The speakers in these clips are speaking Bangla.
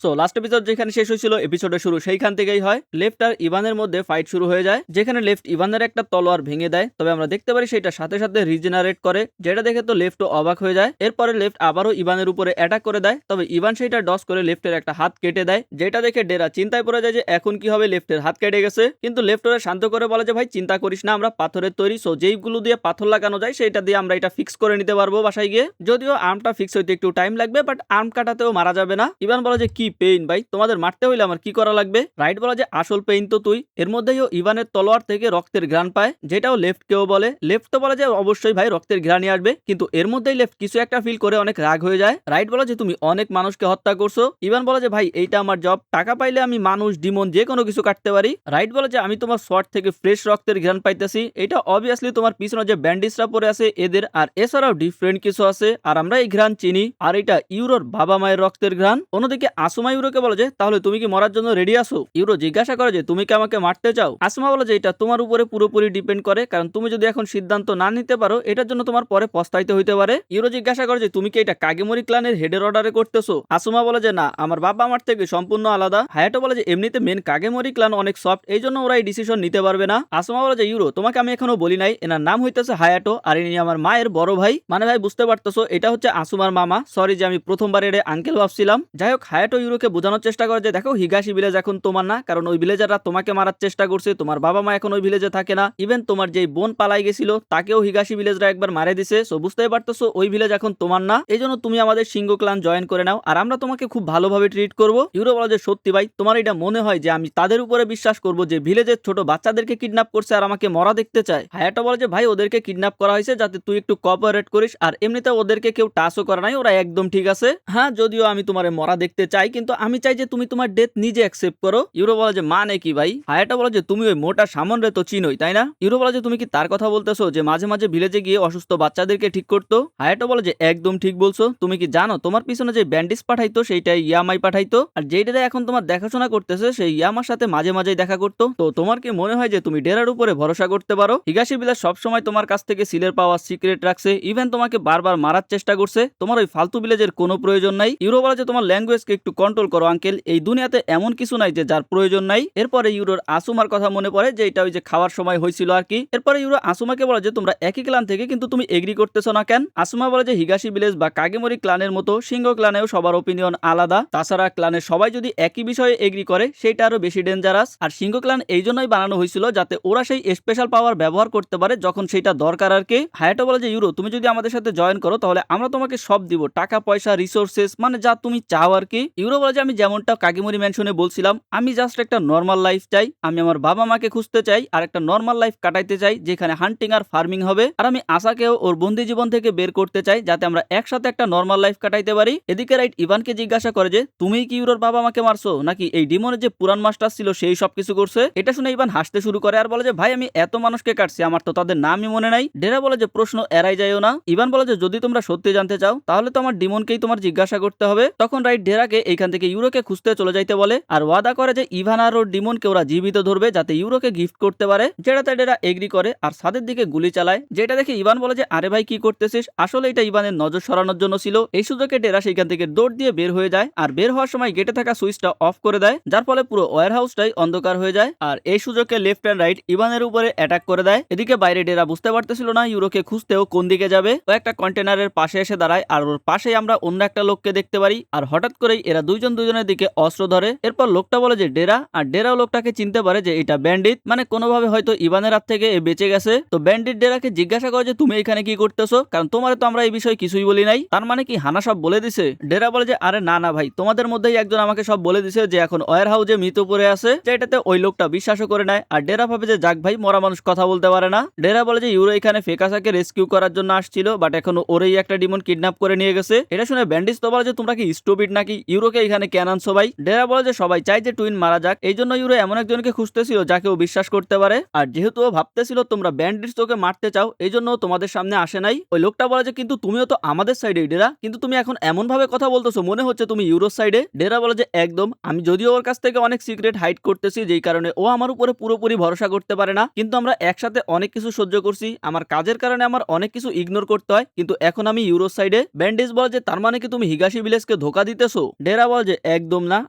সো লাস্ট এপিসোড যেখানে শেষ হয়েছিল এপিসোডের শুরু সেইখান থেকেই হয়। লেফট আর ইভানের মধ্যে ফাইট শুরু হয়ে যায়, যেখানে লেফট ইভানের একটা তলোয়ার ভেঙে দেয়। তবে আমরা দেখতে পারি সেটা সাথে সাথে রিজেনারেট করে, যেটা দেখে তো লেফটও অবাক হয়ে যায়। এরপরে লেফট আবারও ইভানের উপরে অ্যাটাক করে দেয়, তবে ইভান সেটা ডস করে লেফটের একটা হাত কেটে দেয়, যেটা দেখে ডেরা চিন্তায় পড়ে যায় যে এখন কি হবে, লেফটের হাত কেটে গেছে। কিন্তু লেফট ওরা শান্ত করে বলে যে ভাই চিন্তা করিস না, আমরা পাথরের তৈরি, সো যেইগুলো দিয়ে পাথর লাগানো যায় সেটা দিয়ে আমরা এটা ফিক্স করে নিতে পারবো বাসায় গিয়ে। যদিও আর্মটা ফিক্স হইতে একটু টাইম লাগবে, বাট আর্ম কাটাতেও মারা যাবে না। ইভান বলে যে কি পেইন ভাই, তোমাদের মারতে হইলে আমার কি করা লাগবে? রাইট বলে যে আসল পেইন তো তুই। এর মধ্যেই ও ইভানের তলোয়ার থেকে রক্তের ঘ্রাণ পায়, যেটাও লেফট কেও বলে। লেফট তো বলে যে অবশ্যই ভাই রক্তের ঘ্রাণই আসবে, কিন্তু এর মধ্যেই লেফট কিছু একটা ফিল করে অনেক রাগ হয়ে যায়। রাইট বলে যে তুমি অনেক মানুষকে হত্যা করছো। ইভান বলে যে ভাই এইটা আমার জব, টাকা পাইলে আমি মানুষ ডিমন যে কোনো কিছু কাটতে পারি। রাইট বলে যে আমি তোমার শর্ট থেকে ফ্রেশ রক্তের ঘ্রাণ পাইতেছি, এটা অবভিয়াসলি তোমার পিছনে যে ব্যান্ডেজরা পরে আছে এদের, আর এছাড়াও ডিফারেন্ট কিছু আছে, আর আমরা এই ঘ্রাণ চিনি, আর এটা ইউরোর বাবা মায়ের রক্তের ঘ্রাণ। অন্যদিকে আসমা ইউরোকে বলে যে তাহলে তুমি কি মরার জন্য রেডি আছো? ইউরো জিজ্ঞাসা করে যে তুমি কি আমাকে মারতে চাও? আসমা বলে যে এটা তোমার উপরে পুরোপুরি ডিপেন্ড করে, কারণ তুমি যদি এখন সিদ্ধান্ত না নিতে পারো এটার জন্য তোমার পরে পস্তাইতে হইতে পারে। ইউরো জিজ্ঞাসা করে যে তুমি কি এটা কাগেমরি ক্লানের হেডের অর্ডারে করতেছো? আসমা বলে যে না, আমার বাবা আমার থেকে সম্পূর্ণ আলাদা। হায়াটো বলে যে এমনিতে মেন কাগেমরি ক্লান অনেক সফট, এই জন্য ওরা এই ডিসিশন নিতে পারবে না। আসমা বলে যে ইউরো তোমাকে আমি এখনো বলি নাই, এনার নাম হইতেছে হায়াটো, আর ইনি আমার মায়ের বড় ভাই। মানে ভাই বুঝতে পারতেছো এটা হচ্ছে আসুমার মামা। সরি যে আমি প্রথমবার এর আঙ্কেল ভাবছিলাম। যাই হোক, হায়াটো ইউরোকে বোঝানোর চেষ্টা করে যে দেখো হিগাশি ভিলেজ এখন তোমার না, কারণ ওই ভিলেজাররা তোমাকে মারার চেষ্টা করছে, তোমার বাবা মা এখন ওই ভিলেজে থাকে না, ইভেন তোমার যেই বোন পালাই গেছিল তাকেও হিগাশি ভিলেজরা একবার মারে দিছে। সো বুঝতেই পারতেছো ওই ভিলেজ এখন তোমার না, এই জন্য তুমি আমাদের সিংহ ক্লান জয়েন করে নাও, আর আমরা তোমাকে খুব ভালোভাবে ট্রিট করবো। ইউরো বলে যে সত্যি ভাই, তোমার এটা মনে হয় যে আমি তাদের উপরে বিশ্বাস করবো যে ভিলেজের ছোট বাচ্চাদেরকে কিডন্যাপ করছে আর আমাকে মরা দেখতে চায়? হায়াটো বলে যে ভাই ওদেরকে কিডন্যাপ করা হয়েছে যাতে তুই একটু কোঅপারেট করিস, আর এমনিতে ওদেরকে কেউ টাচও করা নাই, ওরা একদম ঠিক আছে। হ্যাঁ যদিও আমি তোমার মরা দেখতে চাই, কিন্তু আমি চাই যে তুমি তোমার ডেথ নিজে অ্যাকসেপ্ট করো। ইউরো বলে যে মানে কি ভাই? হায়াটো বলে যে তুমি ওই মোটা সামন রে তো চিনোই তাই না? ইউরো বলে যে তুমি কি তার কথা বলতেছো যে মাঝে মাঝে ভিলেজে গিয়ে অসুস্থ বাচ্চাদেরকে ঠিক করতো? হায়াটো বলে যে একদম ঠিক বলছো। তুমি কি জানো তোমার পিছনে যে ব্যান্ডেজ পাঠাইতো সেইটাই ইয়ামাই পাঠাইতো, আর যেইটা এখন তোমার দেখাশোনা করতেছে সেই ইয়ামার সাথে মাঝে মাঝে দেখা করতো। তো তোমার কি মনে হয় যে তুমি ডেরার উপরে ভরসা করতে পারো? হিগাশি ভিলেজ সবসময় তোমার কাছ থেকে সিলের পাওয়ার সিক্রেট রাখছে, ইভেন তোমাকে বারবার মারার চেষ্টা করছে, তোমার ওই ফালতু ভিলেজের কোনো প্রয়োজন নাই। ইউরো বলে যে তোমার ল্যাঙ্গুয়েজকে একটু কন্ট্রোল করো আঙ্কেল, এই দুনিয়াতে এমন কিছু নাই যে যার প্রয়োজন নাই। এরপরে ইউরোর আসুমার কথা মনে পড়ে যে এটা ওই যে খাওয়ার সময় হয়েছিল আর কি। এরপরে ইউরো আসুমাকে বলে যে তোমরা একই ক্লান থেকে কিন্তু তুমি এগ্রি করতেছো না কেন? আসুমা বলে যে হিগাশি ভিলেজ বা কাগেমরি ক্লানের মতো সিংহ ক্লানেও সবার ওপিনিয়ন আলাদা, তাছাড়া ক্লানের সবাই যদি একই বিষয়ে এগ্রি করে সেটা আরো বেশি ডেঞ্জারাস। আর সিংহ ক্লান এই জন্যই বানানো হয়েছিল যাতে ওরা সেই স্পেশাল পাওয়ার ব্যবহার করতে পারে যখন সেটা দরকার আর কি। হায়াটো বলে যে ইউরো তুমি যদি আমাদের সাথে জয়েন করো তাহলে আমরা তোমাকে সব দিব, টাকা পয়সা রিসোর্সেস, মানে যা তুমি চাও আর কি। ইউরো বলে যে আমি যেমনটা কাগেমরি ম্যানশনে বলছিলাম, আমি জাস্ট একটা নর্মাল লাইফ চাই, আমি আমার বাবা মাকে খুঁজতে চাই আর একটা নর্মাল লাইফ কাটাইতে চাই যেখানে হান্টিং আর ফার্মিং হবে, আর আমি আশাকেও ওর বন্দি জীবন থেকে বের করতে চাই যাতে আমরা একসাথে একটা নর্মাল লাইফ কাটাইতে পারি। এদিকে রাইট ইভানকে জিজ্ঞাসা করে যে তুমি কি ইউরোর বাবা মাকে মারছো নাকি এই ডিমনের যে পুরান মাস্টার ছিল সেই সব কিছু করছে? এটা শুনে ইভান হাসতে শুরু করে আর বলে যে ভাই আমি এত মানুষকে কাটছি, আমার তো তাদের নামই মনে নাই। ডেরা বলে যে প্রশ্ন এড়াই যায়ও না। ইভান বলে যে যদি তোমরা সত্যি জানতে চাও তাহলে তো আমার ডিমনকেই তোমার জিজ্ঞাসা করতে হবে। তখন রাইট ডেরাকে এইখান থেকে ইউরোকে খুঁজতে চলে যাইতে বলে আর ওয়াদা করে যে ইভান আর ওর ডিমনকে ওরা জীবিত ধরবে যাতে ইউরোকে গিফট করতে পারে, যেটাতে ডেরা এগ্রি করে আর সাদের দিকে গুলি চালায়। যেটা দেখে ইভান বলে যে আরে ভাই কি করতেছিস? আসলে এটা ইভানের নজর সরানোর জন্য ছিল। এই সুযোগে ডেরা সেইখান থেকে দৌড় দিয়ে বের হয়ে যায়, আর বের হওয়ার সময় গেটে থাকা সুইচটা অফ করে দেয়, যার ফলে পুরো ওয়্যার হাউসটাই অন্ধকার হয়ে যায়। আর এই সুযোগে লেফট এন্ড রাইট ইভানের উপরে অ্যাটাক করে দেয়। এদিকে বাইরে ডেরা বুঝতে পারতেছিল না ইউরোকে খুঁজতেও কোন দিকে যাবে। ও একটা কন্টেনারের পাশে এসে দাঁড়ায়, আর ওর পাশেই আমরা অন্য একটা লোককে দেখতে পারি, আর হঠাৎ করেই এরা দুইজন দুজনের দিকে অস্ত্র ধরে। এরপর লোকটা বলে যে ডেরা, আর ডেরাও লোকটাকে চিনতে পারে যে এটা ব্যান্ডিট, মানে কোনোভাবে হয়তো ইভানের হাত থেকে এ বেঁচে গেছে। তো ব্যান্ডিট ডেরাকে জিজ্ঞাসা করে যে তুমি এখানে কি করতেছো, কারণ তোমার তো আমরা এই বিষয়ে কিছুই বলি নাই, তার মানে কি হানা সব বলে দিছে? ডেরা বলে যে আরে না না ভাই, তোমাদের মধ্যেই একজন আমাকে সব বলে দিছে যে এখন ওয়্যার হাউসে মৃত পড়ে আছে, যেটাতে ওই লোকটা বিশ্বাসও করে নেয়। আর ডেরা ভাবে যে যাক ভাই, মরা মানুষ কথা বলতে পারে না। ডেরা বলে যে ইউরো এখানে ফেকাসাকে রেস্কিউ করার জন্য আসছিল, বাট এখন ওরই একটা ডিমন কিডন্যাপ করে নিয়ে গেছে। এটা শুনে ব্যান্ডিজ তো বলে যে তোমরা কি স্টুপিড নাকি, ইউরোকে এখানে কেন আনছো ভাই? ডেরা বলে যে সবাই চাই যে টুইন মারা যাক, এই জন্য ইউরো এমন একজনকে খুঁজতেছিল যাকে ও বিশ্বাস করতে পারে, আর যেহেতু ও ভাবতেছিল তোমরা ব্যান্ডিজ তোকে মারতে চাও এই জন্য তোমাদের সামনে আসে নাই। ওই লোকটা বলে যে কিন্তু তুমিও তো আমাদের সাইডে ডেরা, কিন্তু তুমি এখন এমন ভাবে কথা বলতেছো মনে হচ্ছে তুমি ইউরোর সাইডে। ডেরা বলে যে একদম, আমি যদিও ওর কাছ থেকে অনেক সিক্রেট হাইড করতেছি যেই কারণে ও আমার উপরে পুরোপুরি ভরসা করতে পারে না, কিন্তু আমরা একসাথে অনেক কিছু সহ্য করছি, আমার কাজের কারণে আমার অনেক কিছু ইগনোর করতে হয়, কিন্তু এখন আমি ইউরোর সাইডে। ব্যান্ডেজ বলে যে তার মানে কি তুমি হিগাশি ভিলেজকে ধোকা দিতেছো? ডেরা ডেরা বলে যে একদম না,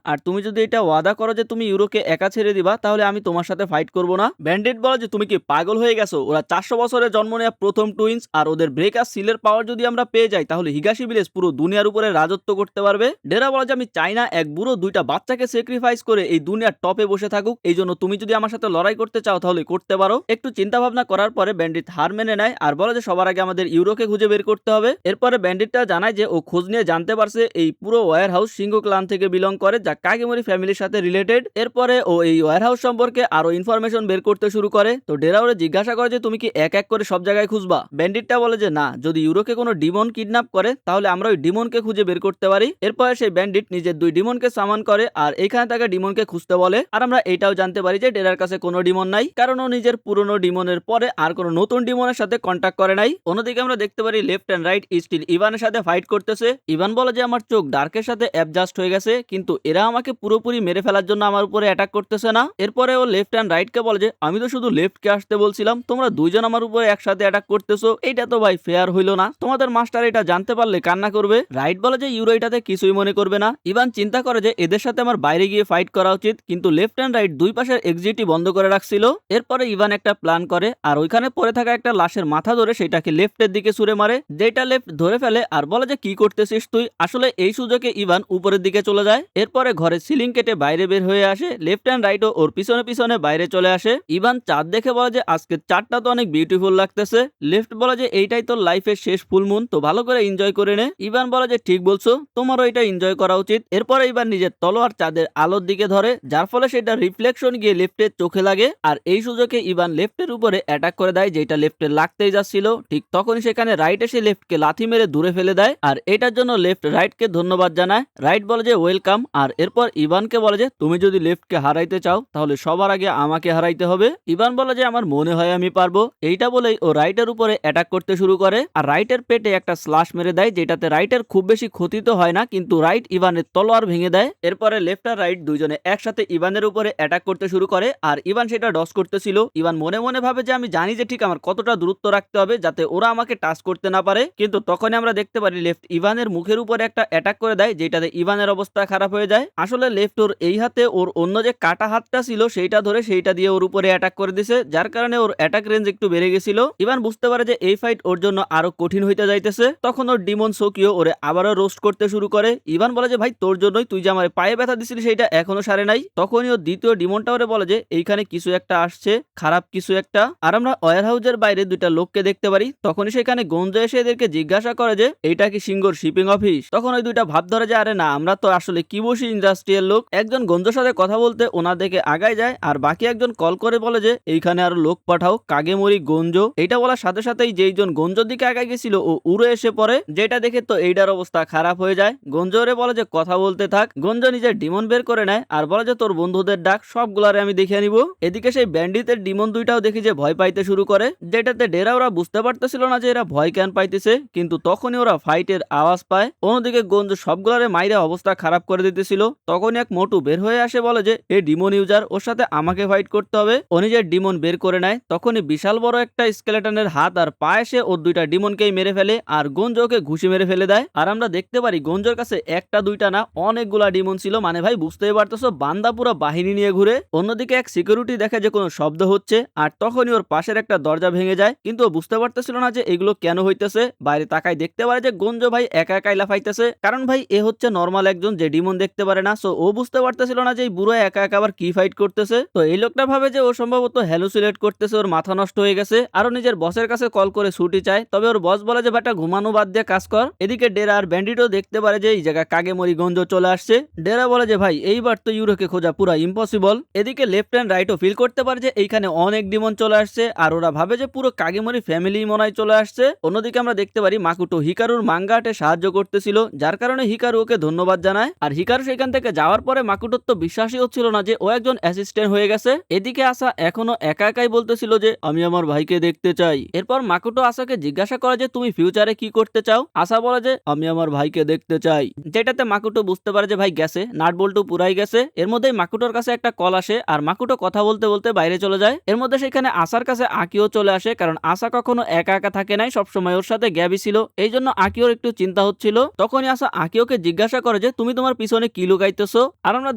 আর তুমি যদি এটা ওয়াদা করো যে তুমি ইউরোকে একা ছেড়ে দিবা তাহলে আমি তোমার সাথে ফাইট করব না। ব্যান্ডিট বলে যে তুমি কি পাগল হয়ে গেছো? ওরা 400 বছরে জন্ম নেওয়া প্রথম টুইন্স, আর ওদের ব্রেক আর সিলের পাওয়ার যদি আমরা পেয়ে যাই তাহলে হিগাশি ভিলেজ পুরো দুনিয়ার উপরে রাজত্ব করতে পারবে। ডেরা বলে যে আমি চাই না এক বুড়ো দুইটা বাচ্চাকে স্যাক্রিফাইস করে এই দুনিয়ার টপে বসে থাকুক, এই জন্য তুমি যদি আমার সাথে লড়াই করতে চাও তাহলে করতে পারো। একটু চিন্তা ভাবনা করার পরে ব্যান্ডিট হার মেনে নেয় আর বলে যে সবার আগে আমাদের ইউরোকে খুঁজে বের করতে হবে। এরপরে ব্যান্ডিটটা জানায় যে ও খোঁজ নিয়ে জানতে পারছে এই পুরো ওয়্যার হাউস সিংহ ক্লান থেকে বিলং করে, যা কাগেমোরি ফ্যামিলির সাথে রিলেটেড। এরপরে ও এই ওয়্যার হাউস সম্পর্কে আরো ইনফরমেশন বের করতে শুরু করে। তো ডেরা ওরে জিজ্ঞাসা করে যে তুমি কি এক এক করে সব জায়গায় খুঁজবা? ব্যান্ডিটটা বলে যে না, যদি ইউরোকে কোনো ডিমন কিডন্যাপ করে তাহলে আমরা ওই ডিমনকে খুঁজে বের করতে পারি। এরপরে সেই ব্যান্ডিট নিজের 2 ডিমনকে সামান করে আর এখানে থাকা ডিমনকে খুঁজতে বলে। আর আমরা এটাও জানতে পারি যে ডেরার কাছে কোনো ডিমন নাই, কারণ ও নিজের পুরনো ডিমনের পরে আর কোনো নতুন ডিমনের সাথে কন্ট্যাক্ট করে নাই। অন্যদিকে আমরা দেখতে পারি লেফট এন্ড রাইট স্টিল ইভানের সাথে ফাইট করতেছে। ইভান বলে যে আমার চোখ ডার্কের সাথে অ্যাডজাস্ট হয়ে গেছে, কিন্তু এরা আমাকে পুরোপুরি মেরে ফেলার জন্য আমার উপরে অ্যাটাক করতেছে না। এরপরে ও লেফট এন্ড রাইট কে বলে যে আমি তো শুধু লেফট কে আসতে বলছিলাম, তোমরা দুইজন আমার উপরে একসাথে অ্যাটাক করতেছো, এটা তো ভাই ফেয়ার হইলো না, তোমাদের মাস্টার এটা জানতে পারলে কান্না করবে। রাইট বলে যে ইউরো এটাতে কিছুই মনে করবে না। ইভান চিন্তা করে যে এদের সাথে আমার বাইরে গিয়ে ফাইট করা উচিত, কিন্তু লেফট এন্ড রাইট দুই পাশের এক্সিটই বন্ধ করে রাখছিল। এরপরে ইভান একটা প্ল্যান করে আর ওইখানে পড়ে থাকা একটা লাশের মাথা ধরে সেটাকে লেফটের দিকে ছুড়ে মারে, যেটা লেফট ধরে ফেলে আর বলে যে কি করতেছিস তুই। আসলে এই সুযোগে ইভান উপরের দিকে চলে যায়। এরপরে ঘরের সিলিং কেটে বাইরে বের হয়ে আসে, লেফট এন্ড রাইটও ওর পিছনে পিছনে বাইরে চলে আসে। ইভান চাঁদ দেখে বলে যে আজকের চাঁদটা তো অনেক বিউটিফুল লাগতেছে। লেফট বলে যে এইটাই তোর লাইফের শেষ ফুল মুন, তো ভালো করে এনজয় করে নে। ইভান বলে যে ঠিক বলছো, তোমারও এটা এনজয় করা উচিত। এরপরে ইভান নিজের তলোয়ার চাঁদের আলোর দিকে ধরে, যার ফলে সেটা রিফ্লেকশন গিয়ে লেফটের চোখে লাগে। আর এই সুযোগে ইভান লেফটের উপরে অ্যাটাক করে দেয়, যেটা লেফটের লাগতেই যাচ্ছিল। ঠিক তখনই সেখানে রাইট এসে লেফটকে লাথি মেরে দূরে ফেলে দেয়, আর এটার জন্য লেফট রাইটকে ধন্যবাদ জানায়। রাইট বলে যে ওয়েলকাম, আর এরপর ইভানকে বলে যে তুমি যদি লেফটকে হারাইতে চাও তাহলে সবার আগে আমাকে হারাইতে হবে। ইভান বলে যে আমার মনে হয় আমি পারবো। এইটা বলেই ও রাইটের উপরে অ্যাটাক করতে শুরু করে আর রাইটের পেটে একটা স্লাশ মেরে দেয়, যেটাতে রাইটের খুব বেশি ক্ষতি তো হয় না, কিন্তু রাইট ইভানের তলোয়ার ভেঙে দেয়। এরপরে লেফট আর রাইট দুইজনে একসাথে ইভানের উপরে অ্যাটাক করতে শুরু করে আর ইভান সেটা ডস করতেছিল। ইভান মনে মনে ভাবে যে আমি জানি যে ঠিক আমার কতটা দূরত্ব রাখতে হবে যাতে ওরা আমাকে টাচ করতে না পারে, কিন্তু তখনই আমরা দেখতে পারি লেফট ইভানের মুখের উপরে একটা অ্যাটাক করে দেয়, যেটাতে ইভানের অবস্থা খারাপ হয়ে যায়। আসলে লেফট ওর এই হাতে ওর অন্য যে কাটা হাতটা ছিল সেইটা ধরে সেইটা দিয়ে ওর উপরে অ্যাটাক করে দিছে, যার কারণে ওর অ্যাটাক রেঞ্জ একটু বেড়ে গেছিল। ইভান বুঝতে পারে যে এই ফাইট ওর জন্য আরো কঠিন হইতে যাইতেছে। তখন ওর ডিমন সোকিও ওরে আবারও রোস্ট করতে শুরু করে। ইভান বলে যে ভাই তোর জন্যই, তুই যে আমার পায়ে ব্যথা দিছিলি সেইটা এখনো সারে নাই। তখনই ওর দ্বিতীয় ডিমনটা ওরে বলে যে এইখানে কিছু একটা আসছে, খারাপ কিছু একটা। আর আমরা ওয়্যার হাউসের বাইরে দুইটা লোককে দেখতে পারি। তখনই সেখানে গঞ্জ এসে এদেরকে জিজ্ঞাসা করে যে এইটা কি সিঙ্গর শিপিং অফিস? তখন ওই দুইটা ভাব ধরে যে আরে না, আমরা তো আসলে কিবসি ইন্ডাস্ট্রিয়াল লোক। একজন গঞ্জের সাথে কথা বলতে ওনার দিকে আগায় যায় আর বাকি একজন কল করে বলে যে এইখানে আরো লোক পাঠাও, কাগেমোরি গঞ্জ। এইটা বলার সাথে সাথেই যেইজন গঞ্জর দিকে আগায় গেছিল ও উড়ে এসে পড়ে, যেটা দেখে তো এইটার অবস্থা খারাপ হয়ে যায়। গঞ্জরে বলে যে কথা বলতে থাক। গঞ্জ নিজের ডিমন বের করে নেয় আর বলে যে তোর বন্ধুদের ডাক, সবগুলারে আমি দেখে নিব। এদিকে সেই ব্যান্ডিতের ডিমন দুইটাও দেখি যে ভয় পাইতে শুরু করে, যেটাতে ডেরা ওরা বুঝতে পারতেছিল না যে এরা ভয় কেন পাইতেছে, কিন্তু তখনই ওরা ফাইটের আওয়াজ পায়। অন্যদিকে গঞ্জ সবগুলারে মাইরে অবস্থা খারাপ করে দিতেছিল। তখনই এক মোটু বের হয়ে আসে, বলে যে এ ডিমন ইউজার, ওর সাথে আমাকে ফাইট করতে হবে। ও নিজের ডিমন বের করে নেয়। তখনই বিশাল বড় একটা স্কেলেটনের হাত আর পা এসে ওর দুইটা ডিমনকেই মেরে ফেলে আর গঞ্জ ওকে ঘুষি মেরে ফেলে দেয়। আর আমরা দেখতে পারি গঞ্জর কাছে একটা দুইটা না অনেকগুলা ডিমন ছিল, মানে ভাই বুঝতেই পারতেছো বান্দা পুরো বাহিনী নিয়ে ঘুরে। অন্যদিকে এক সিকিউরিটি দেখে যে কোনো শব্দ হচ্ছে আর তখনই ওর পাশের একটা দরজা ভেঙে যায়, কিন্তু ও বুঝতে পারতেছিল না যে এগুলো কেন হইতেছে। বাইরে তাকাই দেখতে পারে যে গঞ্জ ভাই একা একাই লাফাইতেছে, কারণ ভাই এ হচ্ছে নর্মাল একজন যে ডিমন দেখতে পারে না। সো ও বুঝতে পারতেছিল না যে এই বুড়ো একা একা আবার কি ফাইট করতেছে। তো এই লোকটা ভাবে যে ও সম্ভবত হ্যালুসিনেট করতেছে, ওর মাথা নষ্ট হয়ে গেছে। আরো নিজের বসের কাছে কল করে ছুটি চায়, তবে ওর বস বলে যে বেটা ঘুমানো বাদ দিয়ে কাজ কর। এদিকে ডেরা আর ব্যান্ডিটও দেখতে পারে যে এই জায়গা কাগেমোরি গঞ্জ চলে আসছে। ডেরা বলে যে ভাই এইবার তো ইউরোকে খোঁজা পুরা ইম্পসিবল। এদিকে লেফট এন্ড রাইটও ফিল করতে পারে যে এইখানে অনেক ডিমন চলে আসছে আর ওরা ভাবে যে পুরো কাগেমোরি ফ্যামিলি মনে হয় চলে আসছে। অন্যদিকে আমরা দেখতে পারি মাকুটো হিকারুর মাঙ্গাটে সাহায্য করতেছিল, যার কারণে হিকারু ওকে ধন্যবাদ জানায়। আর হিকারু সেখান থেকে যাওয়ার পরে মাকুটোর তো বিশ্বাসই হচ্ছিল না যে ও একজন অ্যাসিস্ট্যান্ট হয়ে গেছে। এদিকে আসা এখনো একা একাই বলতেছিল যে আমি আমার ভাইকে দেখতে চাই। এরপর মাকুটো আসাকে জিজ্ঞাসা করে যে তুমি ফিউচারে কি করতে চাও? আসা বলে যে আমি আমার ভাইকে দেখতে চাই, যেটাতে মাকুটো বুঝতে পারে যে ভাই গেছে, নাট বল্টু পুরাই গেছে। এর মধ্যেই মাকুটোর কাছে একটা কল আসে আর মাকুটো কথা বলতে বলতে বাইরে চলে যায়। এর মধ্যে সেখানে আসার কাছে আকিও চলে আসে, কারণ আসা কখনো একা একা থাকে নাই, সবসময় ওর সাথে গ্যাবি ছিল, এই জন্য আকিওর একটু চিন্তা হচ্ছিল। তখনই আসা আকিওকে জিজ্ঞাসা করে যে যে তুমি তোমার পিছনে কি লুকাইতেছো। আর আমরা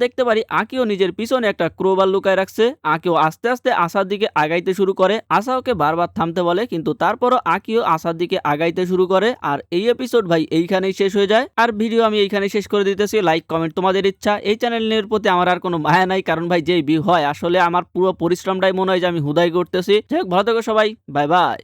দেখতে পারি আকিও নিজের পিছনে একটা ক্রোবার লুকায় রাখছে। আকিও আস্তে আস্তে আসার দিকে আগাইতে শুরু করে। আসা ওকে বারবার থামতে বলে, কিন্তু তারপরও আকিও আসার দিকে আগাইতে শুরু করে। আর এই এপিসোড ভাই এইখানেই শেষ হয়ে যায়। আর ভিডিও আমি এইখানে শেষ করে দিতেছি। লাইক কমেন্ট তোমাদের ইচ্ছা। এই চ্যানেলের প্রতি আমার আর কোনো মায়া নাই, কারণ ভাই যেই ভিউ হয় আসলে আমার পুরো পরিশ্রমটাই মনে হয় যে আমি হুদাই করতেছি। যাই হোক, ভালো থেকো সবাই, বাই বাই।